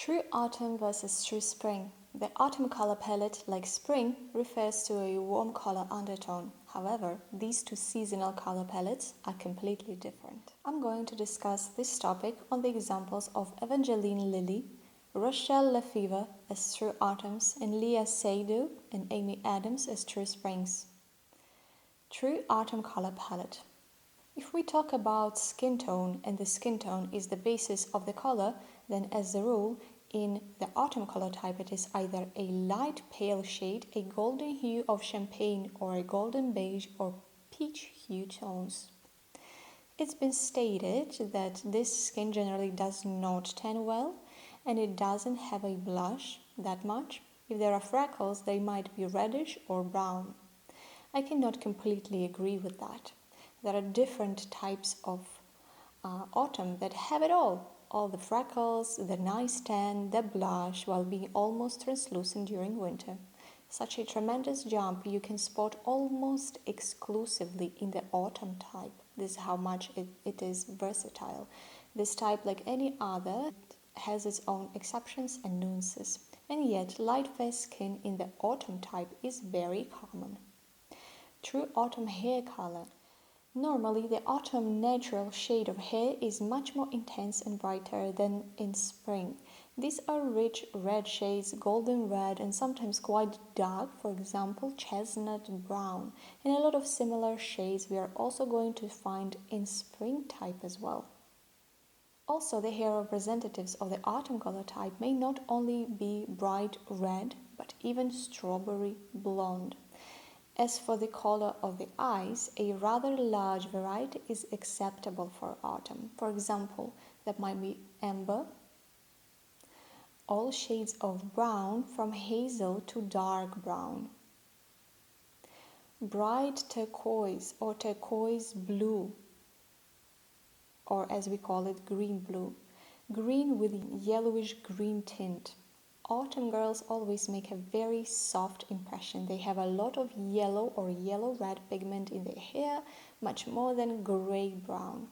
True autumn versus true spring. The autumn color palette, like spring, refers to a warm color undertone. However, these two seasonal color palettes are completely different. I'm going to discuss this topic on the examples of Evangeline Lilly, Rochelle Lefevre as true autumns, and Leah Seydoux and Amy Adams as true springs. True autumn color palette. If we talk about skin tone and the skin tone is the basis of the color, then as a rule, in the autumn color type it is either a light pale shade, a golden hue of champagne, or a golden beige or peach hue tones. It's been stated that this skin generally does not tan well and it doesn't have a blush that much. If there are freckles, they might be reddish or brown. I cannot completely agree with that. There are different types of autumn that have it all the freckles, the nice tan, the blush, while being almost translucent during winter. Such a tremendous jump you can spot almost exclusively in the autumn type. This is how much it is versatile. This type, like any other, has its own exceptions and nuances. And yet, light fair skin in the autumn type is very common. True autumn hair color. Normally, the autumn natural shade of hair is much more intense and brighter than in spring. These are rich red shades, golden red, and sometimes quite dark, for example, chestnut brown. And a lot of similar shades we are also going to find in spring type as well. Also, the hair representatives of the autumn color type may not only be bright red, but even strawberry blonde. As for the color of the eyes, a rather large variety is acceptable for autumn. For example, that might be amber, all shades of brown from hazel to dark brown, bright turquoise or turquoise blue, or as we call it, green blue, green with yellowish green tint. Autumn girls always make a very soft impression. They have a lot of yellow or yellow-red pigment in their hair, much more than gray-brown.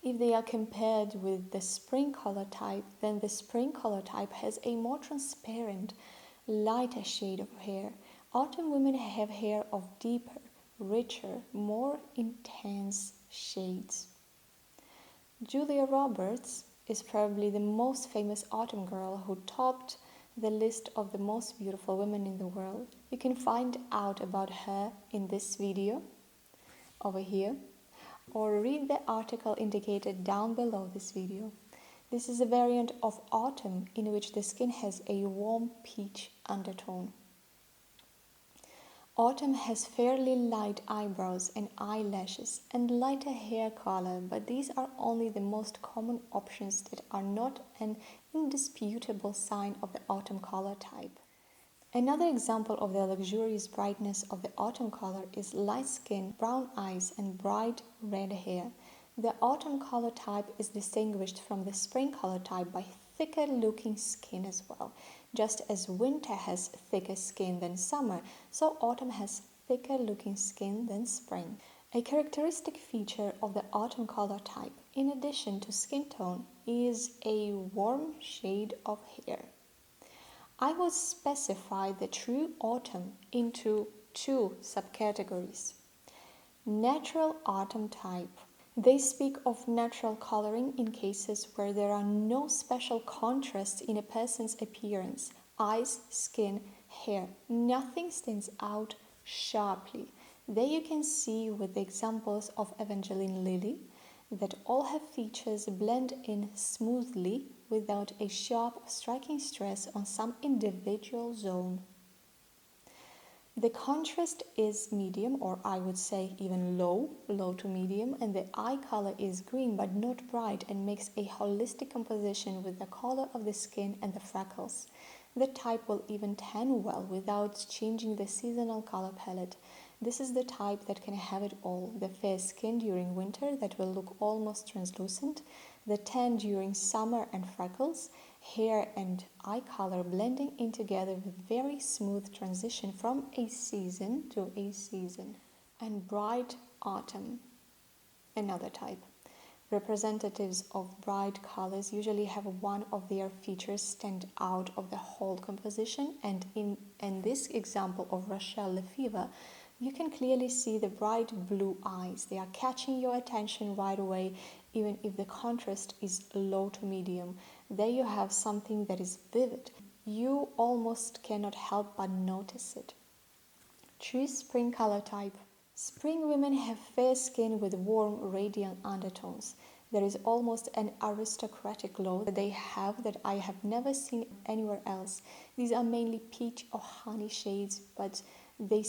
If they are compared with the spring color type, then the spring color type has a more transparent, lighter shade of hair. Autumn women have hair of deeper, richer, more intense shades. Julia Roberts is probably the most famous autumn girl who topped the list of the most beautiful women in the world. You can find out about her in this video over here, or read the article indicated down below this video. This is a variant of autumn in which the skin has a warm peach undertone. Autumn has fairly light eyebrows and eyelashes and lighter hair color, but these are only the most common options that are not an indisputable sign of the autumn color type. Another example of the luxurious brightness of the autumn color is light skin, brown eyes, and bright red hair. The autumn color type is distinguished from the spring color type by thicker looking skin as well. Just as winter has thicker skin than summer, so autumn has thicker looking skin than spring. A characteristic feature of the autumn color type, in addition to skin tone, is a warm shade of hair. I would specify the true autumn into two subcategories. Natural autumn type. They speak of natural coloring in cases where there are no special contrasts in a person's appearance, eyes, skin, hair. Nothing stands out sharply. There you can see with the examples of Evangeline Lilly that all her features blend in smoothly without a sharp or striking stress on some individual zone. The contrast is medium, or I would say even low to medium, and the eye color is green but not bright and makes a holistic composition with the color of the skin and the freckles. The type will even tan well without changing the seasonal color palette. This is the type that can have it all: the fair skin during winter that will look almost translucent, the tan during summer and freckles, hair and eye color blending in together with very smooth transition from a season to a season. And bright autumn, another type. Representatives of bright colors usually have one of their features stand out of the whole composition, and in this example of Rachel Lefevre, you can clearly see the bright blue eyes. They are catching your attention right away, even if the contrast is low to medium. There you have something that is vivid. You almost cannot help but notice it. Choose spring color type. Spring women have fair skin with warm, radiant undertones. There is almost an aristocratic glow that they have that I have never seen anywhere else. These are mainly peach or honey shades, but they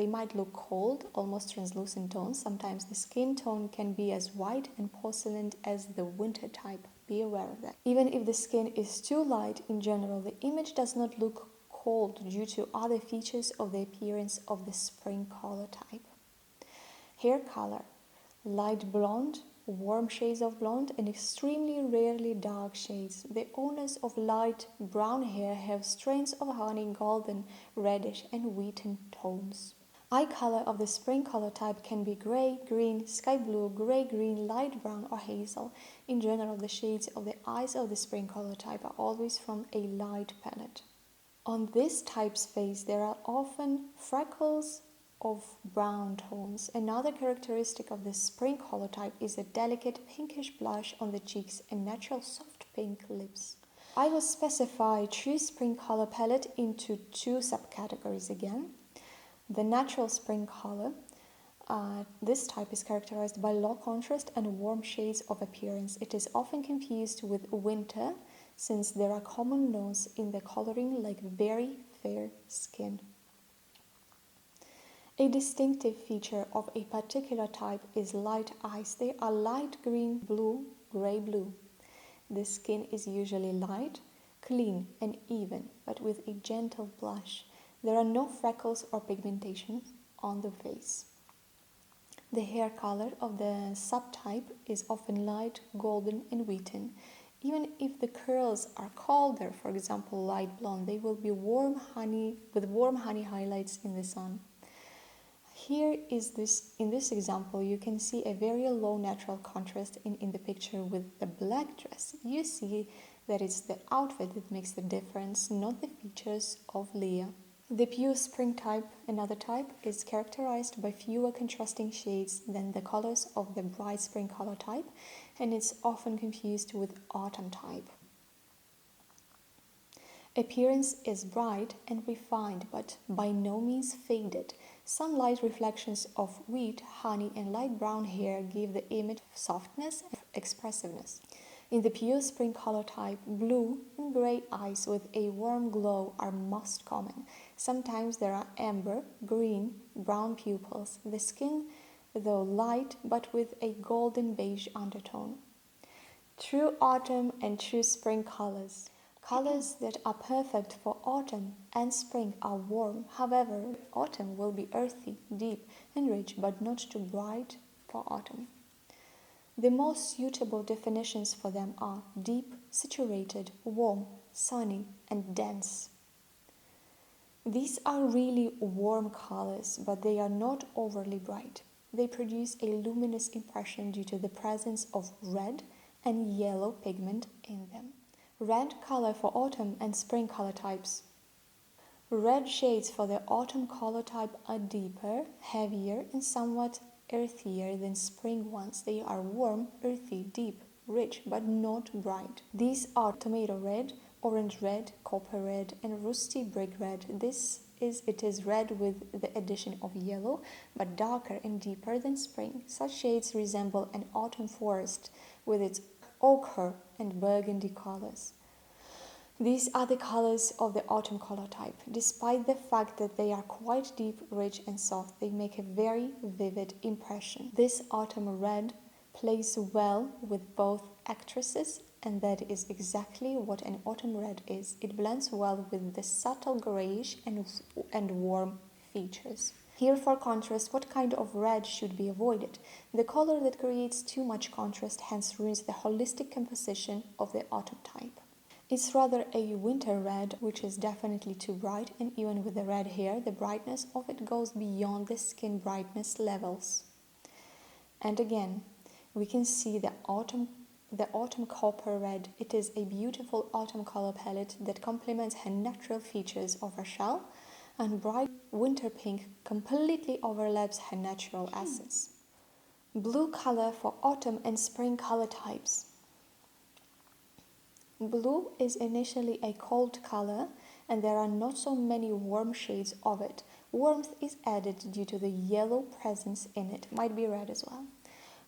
might look cold, almost translucent tones. Sometimes the skin tone can be as white and porcelain as the winter type. Be aware of that. Even if the skin is too light, in general, the image does not look cold due to other features of the appearance of the spring color type. Hair color: light blonde, warm shades of blonde, and extremely rarely dark shades. The owners of light brown hair have strains of honey, golden, reddish, and wheaten tones. Eye color of the spring color type can be gray, green, sky blue, gray-green, light brown, or hazel. In general, the shades of the eyes of the spring color type are always from a light palette. On this type's face, there are often freckles of brown tones. Another characteristic of the spring color type is a delicate pinkish blush on the cheeks and natural soft pink lips. I will specify true spring color palette into two subcategories again. The natural spring color. This type is characterized by low contrast and warm shades of appearance. It is often confused with winter, since there are common notes in the coloring like very fair skin. A distinctive feature of a particular type is light eyes. They are light green, blue, gray-blue. The skin is usually light, clean, and even, but with a gentle blush. There are no freckles or pigmentation on the face. The hair color of the subtype is often light, golden, and wheaten. Even if the curls are colder, for example light blonde, they will be with warm honey highlights in the sun. In this example, you can see a very low natural contrast in the picture with the black dress. You see that it's the outfit that makes the difference, not the features of Leah. The pure spring type, another type, is characterized by fewer contrasting shades than the colors of the bright spring color type, and it's often confused with autumn type. Appearance is bright and refined, but by no means faded. Some light reflections of wheat, honey, and light brown hair give the image softness and expressiveness. In the pure spring color type, blue and gray eyes with a warm glow are most common. Sometimes there are amber, green, brown pupils. The skin, though light, but with a golden beige undertone. True autumn and true spring colors. Colors that are perfect for autumn and spring are warm. However, autumn will be earthy, deep, and rich, but not too bright for autumn. The most suitable definitions for them are deep, saturated, warm, sunny, and dense. These are really warm colors, but they are not overly bright. They produce a luminous impression due to the presence of red and yellow pigment in them. Red color for autumn and spring color types. Red shades for the autumn color type are deeper, heavier, and somewhat earthier than spring ones. They are warm, earthy, deep, rich, but not bright. These are tomato red, orange red, copper red, and rusty brick red. It is red with the addition of yellow, but darker and deeper than spring. Such shades resemble an autumn forest with its ochre and burgundy colors. These are the colors of the autumn color type. Despite the fact that they are quite deep, rich, and soft, they make a very vivid impression. This autumn red plays well with both actresses, and that is exactly what an autumn red is. It blends well with the subtle grayish and warm features. Here, for contrast, what kind of red should be avoided? The color that creates too much contrast hence ruins the holistic composition of the autumn type. It's rather a winter red, which is definitely too bright, and even with the red hair, the brightness of it goes beyond the skin brightness levels. And again, We can see the autumn copper red. It is a beautiful autumn color palette that complements her natural features of her shell, and bright winter pink completely overlaps her natural assets. Blue color for autumn and spring color types. Blue is initially a cold color and there are not so many warm shades of it. Warmth is added due to the yellow presence in it, might be red as well.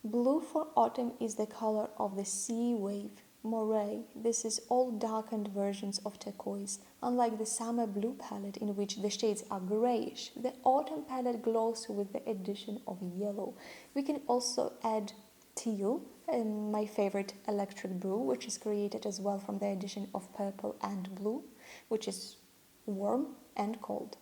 Blue for autumn is the color of the sea wave, moray. This is all darkened versions of turquoise. Unlike the summer blue palette in which the shades are grayish, the autumn palette glows with the addition of yellow. We can also add teal, my favorite electric blue, which is created as well from the addition of purple and blue, which is warm and cold.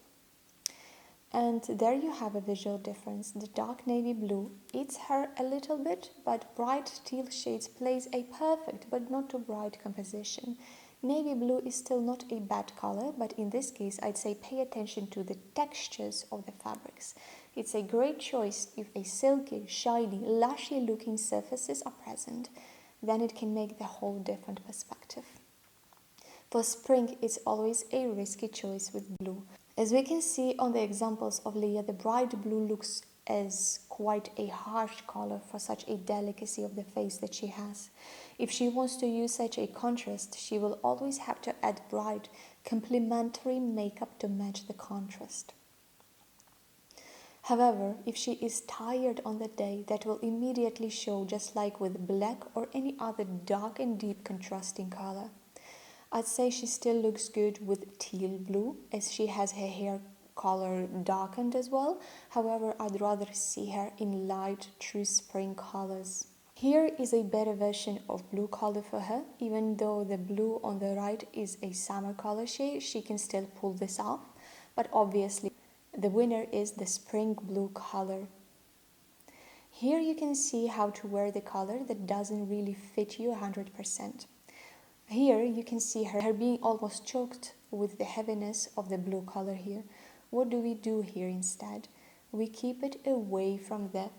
And there you have a visual difference. The dark navy blue eats her a little bit, but bright teal shades plays a perfect but not too bright composition. Navy blue is still not a bad color, but in this case I'd say pay attention to the textures of the fabrics. It's a great choice if a silky, shiny, lushy looking surfaces are present. Then it can make the whole different perspective. For spring, it's always a risky choice with blue. As we can see on the examples of Leah, the bright blue looks as quite a harsh color for such a delicacy of the face that she has. If she wants to use such a contrast, she will always have to add bright, complementary makeup to match the contrast. However, if she is tired on the day, that will immediately show, just like with black or any other dark and deep contrasting color. I'd say she still looks good with teal blue, as she has her hair color darkened as well. However, I'd rather see her in light, true spring colors. Here is a better version of blue color for her. Even though the blue on the right is a summer color shade, she can still pull this off. But obviously, the winner is the spring blue color. Here you can see how to wear the color that doesn't really fit you 100%. Here you can see her being almost choked with the heaviness of the blue color here. What do we do here instead? We keep it away from the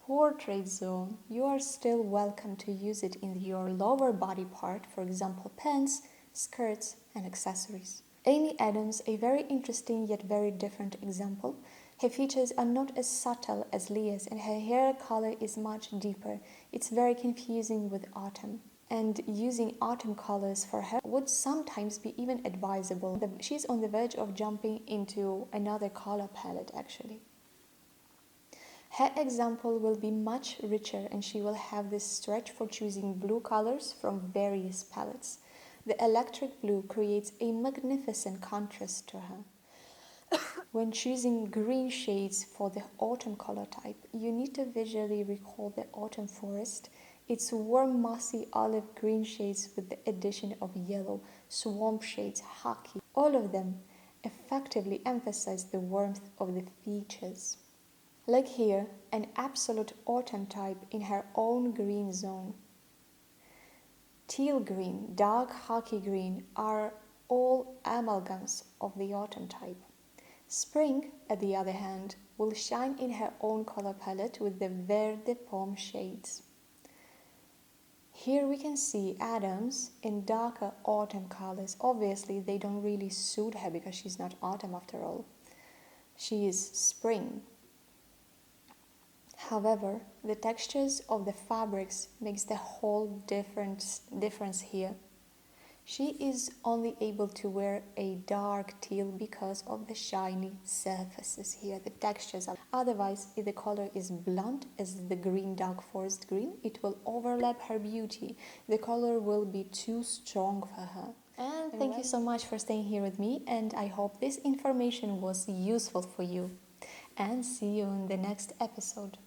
portrait zone. You are still welcome to use it in your lower body part, for example pants, skirts and accessories. Amy Adams, a very interesting yet very different example. Her features are not as subtle as Leah's and her hair color is much deeper. It's very confusing with autumn. And using autumn colors for her would sometimes be even advisable. She's on the verge of jumping into another color palette actually. Her example will be much richer and she will have this stretch for choosing blue colors from various palettes. The electric blue creates a magnificent contrast to her. When choosing green shades for the autumn color type, you need to visually recall the autumn forest. Its warm, mossy olive green shades with the addition of yellow, swamp shades, khaki. All of them effectively emphasize the warmth of the features. Like here, an absolute autumn type in her own green zone. Teal green, dark khaki green are all amalgams of the autumn type. Spring, at the other hand, will shine in her own color palette with the verde pomme shades. Here we can see Adams in darker autumn colors. Obviously, they don't really suit her because she's not autumn after all. She is spring. However, the textures of the fabrics makes the whole difference here. She is only able to wear a dark teal because of the shiny surfaces here, the textures. Otherwise, if the color is blunt as the green dark forest green, it will overlap her beauty. The color will be too strong for her. And thank you so much for staying here with me, and I hope this information was useful for you. And see you in the next episode.